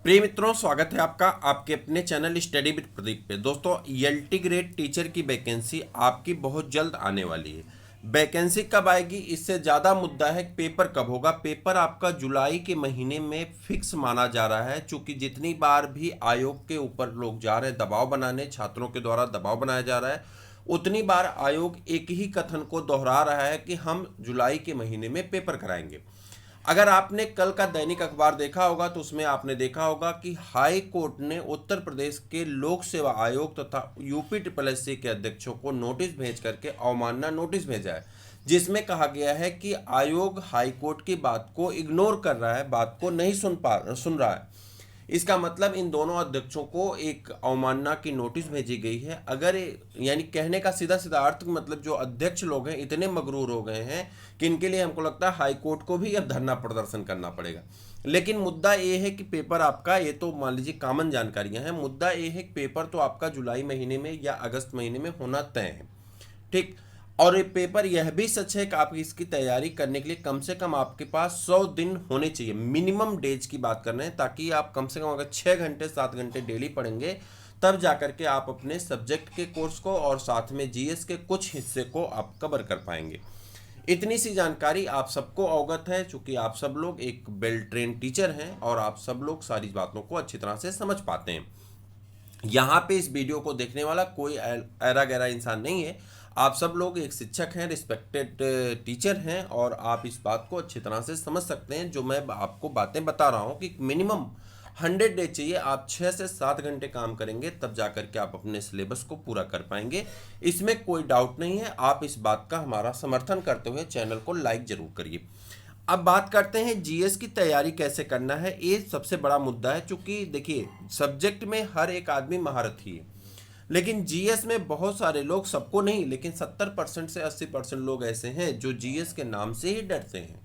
प्रिय मित्रों, स्वागत है आपका आपके अपने चैनल स्टडी विद प्रदीप पे। दोस्तों, एलटी ग्रेड टीचर की वैकेंसी आपकी बहुत जल्द आने वाली है। वैकेंसी कब आएगी, इससे ज़्यादा मुद्दा है पेपर कब होगा। पेपर आपका जुलाई के महीने में फिक्स माना जा रहा है, चूँकि जितनी बार भी आयोग के ऊपर लोग जा रहे हैं दबाव बनाने, छात्रों के द्वारा दबाव बनाया जा रहा है, उतनी बार आयोग एक ही कथन को दोहरा रहा है कि हम जुलाई के महीने में पेपर कराएंगे। अगर आपने कल का दैनिक अखबार देखा होगा तो उसमें आपने देखा होगा कि हाई कोर्ट ने उत्तर प्रदेश के लोक सेवा आयोग तथा यूपी ट्रिपल एस सी के अध्यक्षों को नोटिस भेज करके अवमानना नोटिस भेजा है, जिसमें कहा गया है कि आयोग हाई कोर्ट की बात को इग्नोर कर रहा है, बात को नहीं सुन रहा है। इसका मतलब इन दोनों अध्यक्षों को एक अवमानना की नोटिस भेजी गई है। अगर यानी कहने का सीधा सीधा अर्थ मतलब जो अध्यक्ष लोग हैं इतने मगरूर हो गए हैं कि इनके लिए हमको लगता है हाई कोर्ट को भी अब धरना प्रदर्शन करना पड़ेगा। लेकिन मुद्दा ये है कि पेपर आपका, ये तो मान लीजिए कॉमन जानकारियां हैं, मुद्दा ये है कि पेपर तो आपका जुलाई महीने में या अगस्त महीने में होना तय है। ठीक। और ये पेपर यह भी सच है कि आप इसकी तैयारी करने के लिए कम से कम आपके पास 100 दिन होने चाहिए। मिनिमम डेज की बात कर रहे हैं, ताकि आप कम से कम अगर 6 घंटे 7 घंटे डेली पढ़ेंगे तब जाकर के आप अपने सब्जेक्ट के कोर्स को और साथ में जीएस के कुछ हिस्से को आप कवर कर पाएंगे। इतनी सी जानकारी आप सबको अवगत है, चूंकि आप सब लोग एक वेल ट्रेन टीचर हैं और आप सब लोग सारी बातों को अच्छी तरह से समझ पाते हैं। यहाँ पे इस वीडियो को देखने वाला कोई ऐरा गैरा इंसान नहीं है। आप सब लोग एक शिक्षक हैं, रिस्पेक्टेड टीचर हैं और आप इस बात को अच्छी तरह से समझ सकते हैं। जो मैं आपको बातें बता रहा हूँ कि मिनिमम 100 डे चाहिए, आप 6 से 7 घंटे काम करेंगे तब जाकर के आप अपने सिलेबस को पूरा कर पाएंगे। इसमें कोई डाउट नहीं है। आप इस बात का हमारा समर्थन करते हुए चैनल को लाइक जरूर करिए। अब बात करते हैं जीएस की तैयारी कैसे करना है। ये सबसे बड़ा मुद्दा है, चूंकि देखिए सब्जेक्ट में हर एक आदमी महारथी है, लेकिन जीएस में बहुत सारे लोग, सबको नहीं लेकिन 70% से 80% लोग ऐसे हैं जो जीएस के नाम से ही डरते हैं।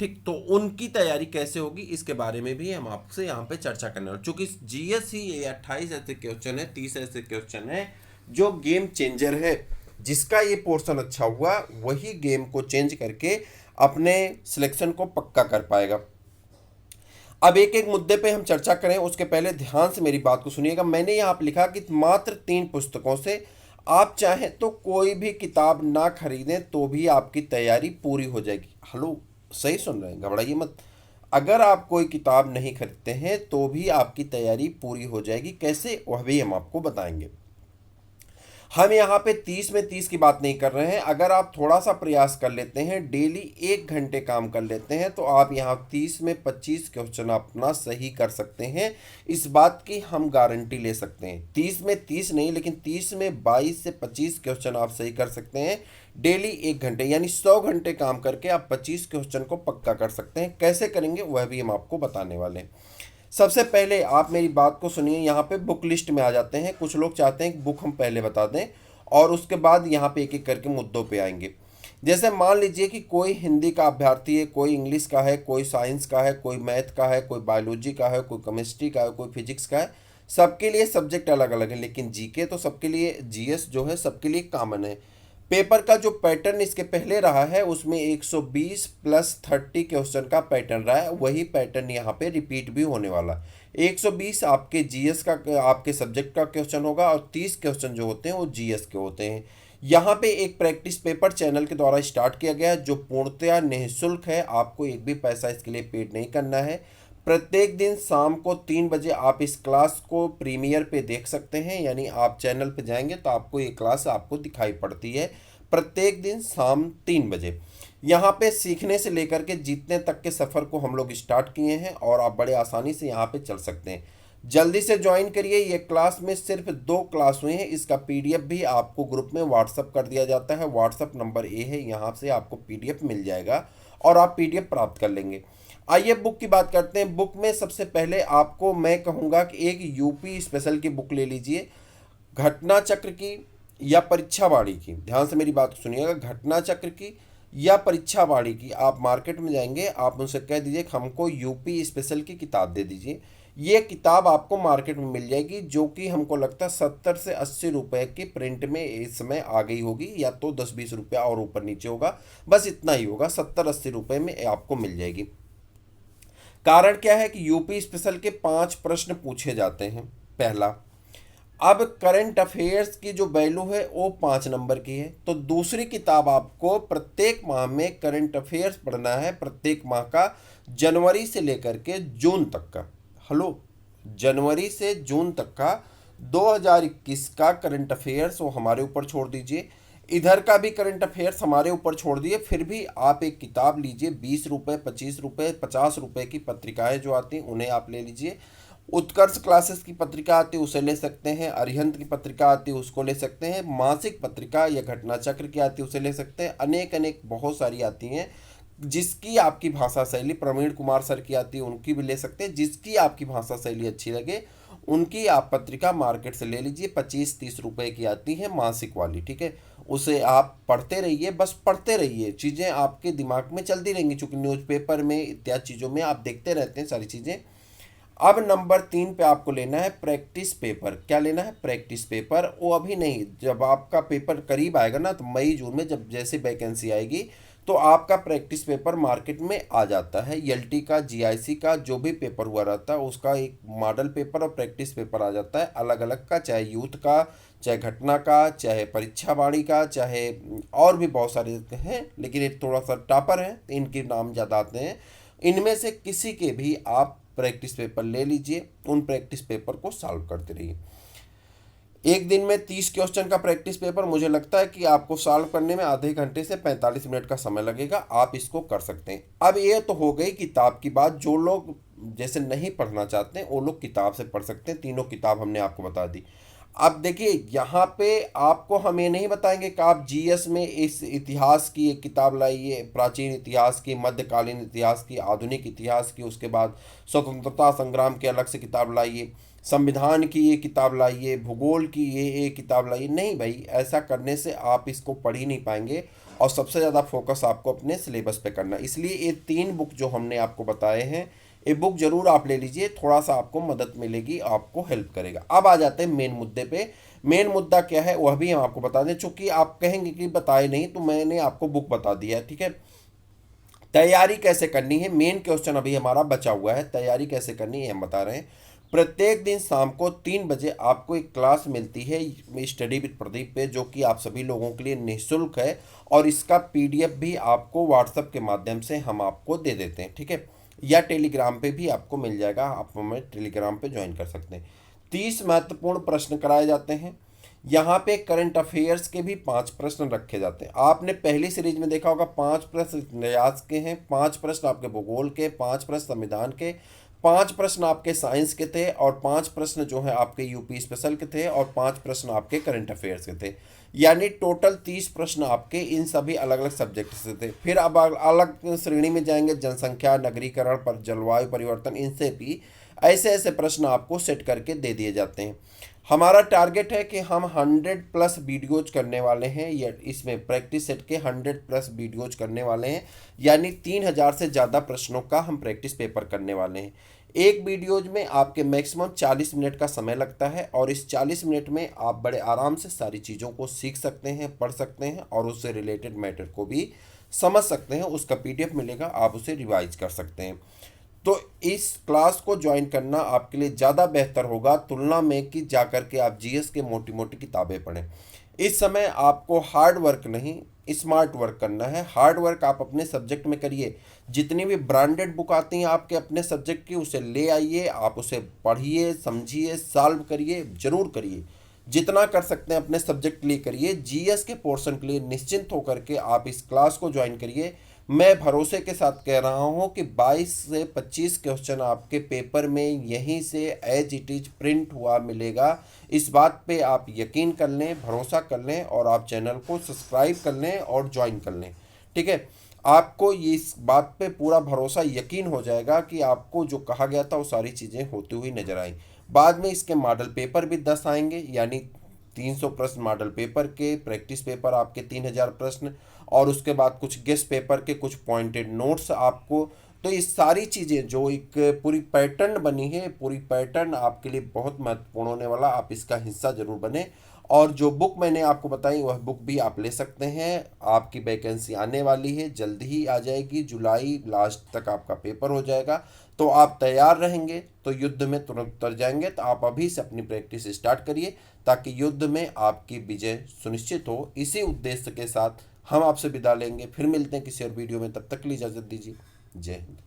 ठीक, तो उनकी तैयारी कैसे होगी इसके बारे में भी हम आपसे यहाँ पे चर्चा करने वाले। चूंकि जीएस ही ये 28 ऐसे क्वेश्चन है, 30 ऐसे क्वेश्चन है जो गेम चेंजर है। जिसका ये पोर्शन अच्छा हुआ वही गेम को चेंज करके अपने सिलेक्शन को पक्का कर पाएगा। अब एक एक मुद्दे पे हम चर्चा करें उसके पहले ध्यान से मेरी बात को सुनिएगा। मैंने यहाँ पे लिखा कि मात्र 3 पुस्तकों से आप चाहें तो कोई भी किताब ना खरीदें तो भी आपकी तैयारी पूरी हो जाएगी। हेलो, सही सुन रहे हैं, घबराइए मत। अगर आप कोई किताब नहीं खरीदते हैं तो भी आपकी तैयारी पूरी हो जाएगी। कैसे, वह भी हम आपको बताएंगे। हम यहाँ पे 30 में 30 की बात नहीं कर रहे हैं। अगर आप थोड़ा सा प्रयास कर लेते हैं, डेली 1 घंटे काम कर लेते हैं तो आप यहाँ 30 में 25 क्वेश्चन अपना सही कर सकते हैं। इस बात की हम गारंटी ले सकते हैं। 30 में 30 नहीं, लेकिन 30 में 22 से 25 क्वेश्चन आप सही कर सकते हैं डेली 1 घंटे, यानी 100 घंटे काम करके आप 25 क्वेश्चन को पक्का कर सकते हैं। कैसे करेंगे वह भी हम आपको बताने वाले हैं। सबसे पहले आप मेरी बात को सुनिए। यहाँ पे बुक लिस्ट में आ जाते हैं। कुछ लोग चाहते हैं कि बुक हम पहले बता दें और उसके बाद यहाँ पे एक एक करके मुद्दों पे आएंगे। जैसे मान लीजिए कि कोई हिंदी का अभ्यर्थी है, कोई इंग्लिश का है, कोई साइंस का है, कोई मैथ का है, कोई बायोलॉजी का है, कोई केमिस्ट्री का है, कोई फिजिक्स का है। सबके लिए सब्जेक्ट अलग अलग है, लेकिन जीके तो सबके लिए, जीएस जो है सबके लिए कॉमन है। पेपर का जो पैटर्न इसके पहले रहा है उसमें 120 प्लस 30 क्वेश्चन का पैटर्न रहा है, वही पैटर्न यहाँ पे रिपीट भी होने वाला। 120 आपके जीएस का, आपके सब्जेक्ट का क्वेश्चन होगा और 30 क्वेश्चन जो होते हैं वो जीएस के होते हैं। यहाँ पे एक प्रैक्टिस पेपर चैनल के द्वारा स्टार्ट किया गया है जो पूर्णतया निःशुल्क है। आपको एक भी पैसा इसके लिए पेड नहीं करना है। प्रत्येक दिन शाम को 3 बजे आप इस क्लास को प्रीमियर पे देख सकते हैं, यानी आप चैनल पे जाएंगे तो आपको ये क्लास आपको दिखाई पड़ती है प्रत्येक दिन शाम 3 बजे। यहाँ पे सीखने से लेकर के जीतने तक के सफ़र को हम लोग स्टार्ट किए हैं और आप बड़े आसानी से यहाँ पे चल सकते हैं। जल्दी से ज्वाइन करिए। ये क्लास में सिर्फ 2 क्लास हुए हैं। इसका पीडीएफ भी आपको ग्रुप में व्हाट्सअप कर दिया जाता है। व्हाट्सअप नंबर ये है, यहाँ से आपको पीडीएफ मिल जाएगा और आप पीडीएफ प्राप्त कर लेंगे। आइए बुक की बात करते हैं। बुक में सबसे पहले आपको मैं कहूँगा कि एक यूपी स्पेशल की बुक ले लीजिए, घटना चक्र की या परीक्षा वाणी की। ध्यान से मेरी बात सुनिएगा, घटना चक्र की या परीक्षा वाणी की। आप मार्केट में जाएंगे, आप उनसे कह दीजिए कि हमको यूपी स्पेशल की किताब दे दीजिए। ये किताब आपको मार्केट में मिल जाएगी, जो कि हमको लगता है 70 से 80 रुपए की प्रिंट में इस समय आ गई होगी, या तो 10-20 रुपया और ऊपर नीचे होगा, बस इतना ही होगा। 70-80 रुपये में आपको मिल जाएगी। कारण क्या है कि यूपी स्पेशल के 5 प्रश्न पूछे जाते हैं। पहला, अब करंट अफेयर्स की जो वैल्यू है वो 5 नंबर की है, तो दूसरी किताब आपको प्रत्येक माह में करंट अफेयर्स पढ़ना है, प्रत्येक माह का, जनवरी से लेकर के जून तक का। हेलो, जनवरी से जून तक का 2021 का करंट अफेयर्स वो हमारे ऊपर छोड़ दीजिए, इधर का भी करंट अफेयर्स हमारे ऊपर छोड़ दिए। फिर भी आप एक किताब लीजिए, 20 रुपये, 25 रुपये, 50 रुपये की पत्रिकाएं जो आती हैं उन्हें आप ले लीजिए। उत्कर्ष क्लासेस की पत्रिका आती है उसे ले सकते हैं, अरिहंत की पत्रिका आती है उसको ले सकते हैं, मासिक पत्रिका या घटना चक्र की आती है उसे ले सकते हैं, अनेक अनेक बहुत सारी आती हैं जिसकी आपकी भाषा शैली, प्रवीण कुमार सर की आती है उनकी भी ले सकते हैं, जिसकी आपकी भाषा शैली अच्छी लगे उनकी आप पत्रिका मार्केट से ले लीजिए। 25-30 रुपए की आती है मासिक वाली, ठीक है। उसे आप पढ़ते रहिए, बस पढ़ते रहिए, चीज़ें आपके दिमाग में चलती रहेंगी, चूँकि न्यूज़पेपर में इत्यादि चीज़ों में आप देखते रहते हैं सारी चीज़ें। अब नंबर 3 पे आपको लेना है प्रैक्टिस पेपर। क्या लेना है? Practice paper. वो अभी नहीं, जब आपका पेपर करीब आएगा ना, तो मई जून में जब जैसे वैकेंसी आएगी तो आपका प्रैक्टिस पेपर मार्केट में आ जाता है। एलटी का, जीआईसी का जो भी पेपर हुआ रहता है उसका एक मॉडल पेपर और प्रैक्टिस पेपर आ जाता है अलग अलग का, चाहे यूथ का, चाहे घटना का, चाहे परीक्षा वाणी का, चाहे और भी बहुत सारे हैं, लेकिन ये थोड़ा सा टॉपर है, इनके नाम ज़्यादा आते हैं। इनमें से किसी के भी आप प्रैक्टिस पेपर ले लीजिए, उन प्रैक्टिस पेपर को सॉल्व करते रहिए। एक दिन में 30 क्वेश्चन का प्रैक्टिस पेपर मुझे लगता है कि आपको सॉल्व करने में आधे घंटे से 45 मिनट का समय लगेगा, आप इसको कर सकते हैं। अब ये तो हो गई किताब की बात, जो लोग जैसे नहीं पढ़ना चाहते हैं वो लोग किताब से पढ़ सकते हैं, तीनों किताब हमने आपको बता दी। अब देखिए यहाँ पे आपको हम ये नहीं बताएंगे कि आप जीएस में इस इतिहास की एक किताब लाइए, प्राचीन इतिहास की, मध्यकालीन इतिहास की, आधुनिक इतिहास की, उसके बाद स्वतंत्रता संग्राम की अलग से किताब लाइए, संविधान की ये किताब लाइए, भूगोल की ये किताब लाइए। नहीं भाई, ऐसा करने से आप इसको पढ़ ही नहीं पाएंगे और सबसे ज़्यादा फोकस आपको अपने सिलेबस पे करना। इसलिए ये 3 बुक जो हमने आपको बताए हैं, ये बुक जरूर आप ले लीजिए, थोड़ा सा आपको मदद मिलेगी, आपको हेल्प करेगा। अब आ जाते हैं मेन मुद्दे पे। मेन मुद्दा क्या है वह भी हम आपको बता दें, चूंकि आप कहेंगे कि बताए नहीं, तो मैंने आपको बुक बता दिया है, ठीक है। तैयारी कैसे करनी है, मेन क्वेश्चन अभी हमारा बचा हुआ है, तैयारी कैसे करनी है हम बता रहे हैं। प्रत्येक दिन शाम को 3 बजे आपको एक क्लास मिलती है स्टडी विद प्रदीप पे, जो कि आप सभी लोगों के लिए निःशुल्क है, और इसका पीडीएफ भी आपको व्हाट्सएप के माध्यम से हम आपको दे देते हैं, ठीक है, या टेलीग्राम पे भी आपको मिल जाएगा, आप हमें टेलीग्राम पे ज्वाइन कर सकते हैं। 30 महत्वपूर्ण प्रश्न कराए जाते हैं। यहाँ पे करंट अफेयर्स के भी 5 प्रश्न रखे जाते हैं। आपने पहली सीरीज में देखा होगा 5 प्रश्न इतिहास के हैं, 5 प्रश्न आपके भूगोल के, 5 प्रश्न संविधान के, 5 प्रश्न आपके साइंस के थे, और 5 प्रश्न जो है आपके यूपी स्पेशल के थे, और 5 प्रश्न आपके करंट अफेयर्स के थे। यानी टोटल 30 प्रश्न आपके इन सभी अलग अलग सब्जेक्ट से थे। फिर अब अलग श्रेणी में जाएंगे, जनसंख्या, नगरीकरण, पर जलवायु परिवर्तन, इनसे भी ऐसे ऐसे प्रश्न आपको सेट करके दे दिए जाते हैं। हमारा टारगेट है कि हम 100+ वीडियोज करने वाले हैं, या इसमें प्रैक्टिस सेट के 100+ वीडियोज करने वाले हैं, यानी 3000 से ज़्यादा प्रश्नों का हम प्रैक्टिस पेपर करने वाले हैं। एक वीडियोज में आपके मैक्सिमम 40 मिनट का समय लगता है, और इस 40 मिनट में आप बड़े आराम से सारी चीज़ों को सीख सकते हैं, पढ़ सकते हैं, और उससे रिलेटेड मैटर को भी समझ सकते हैं। उसका पीडीएफ मिलेगा, आप उसे रिवाइज कर सकते हैं। तो इस क्लास को ज्वाइन करना आपके लिए ज़्यादा बेहतर होगा तुलना में कि जाकर के आप जीएस के मोटी मोटी किताबें पढ़ें। इस समय आपको हार्ड वर्क नहीं, स्मार्ट वर्क करना है। हार्ड वर्क आप अपने सब्जेक्ट में करिए, जितनी भी ब्रांडेड बुक आती हैं आपके अपने सब्जेक्ट की उसे ले आइए, आप उसे पढ़िए, समझिए, सॉल्व करिए, जरूर करिए, जितना कर सकते हैं अपने सब्जेक्ट के लिए करिए। जीएस के पोर्शन के लिए निश्चिंत होकर के आप इस क्लास को ज्वाइन करिए। मैं भरोसे के साथ कह रहा हूँ कि 22 से 25 क्वेश्चन आपके पेपर में यहीं से एज इट इज प्रिंट हुआ मिलेगा। इस बात पे आप यकीन कर लें, भरोसा कर लें, और आप चैनल को सब्सक्राइब कर लें और ज्वाइन कर लें, ठीक है। आपको ये इस बात पे पूरा भरोसा, यकीन हो जाएगा कि आपको जो कहा गया था वो सारी चीज़ें होती हुई नजर आई। बाद में इसके मॉडल पेपर भी 10 आएंगे, यानी 300 प्रश्न मॉडल पेपर के, प्रैक्टिस पेपर आपके 3000 प्रश्न, और उसके बाद कुछ गेस्ट पेपर के कुछ पॉइंटेड नोट्स आपको तो ये सारी चीज़ें जो एक पूरी पैटर्न बनी है, पूरी पैटर्न आपके लिए बहुत महत्वपूर्ण होने वाला, आप इसका हिस्सा जरूर बने। और जो बुक मैंने आपको बताई वह बुक भी आप ले सकते हैं। आपकी वैकेंसी आने वाली है, जल्दी ही आ जाएगी, जुलाई लास्ट तक आपका पेपर हो जाएगा। तो आप तैयार रहेंगे तो युद्ध में तुरंत उतर जाएंगे। तो आप अभी से अपनी प्रैक्टिस स्टार्ट करिए ताकि युद्ध में आपकी विजय सुनिश्चित हो। इसी उद्देश्य के साथ हम आपसे विदा लेंगे, फिर मिलते हैं किसी और वीडियो में, तब तक के लिए इजाज़त दीजिए। जय हिंद।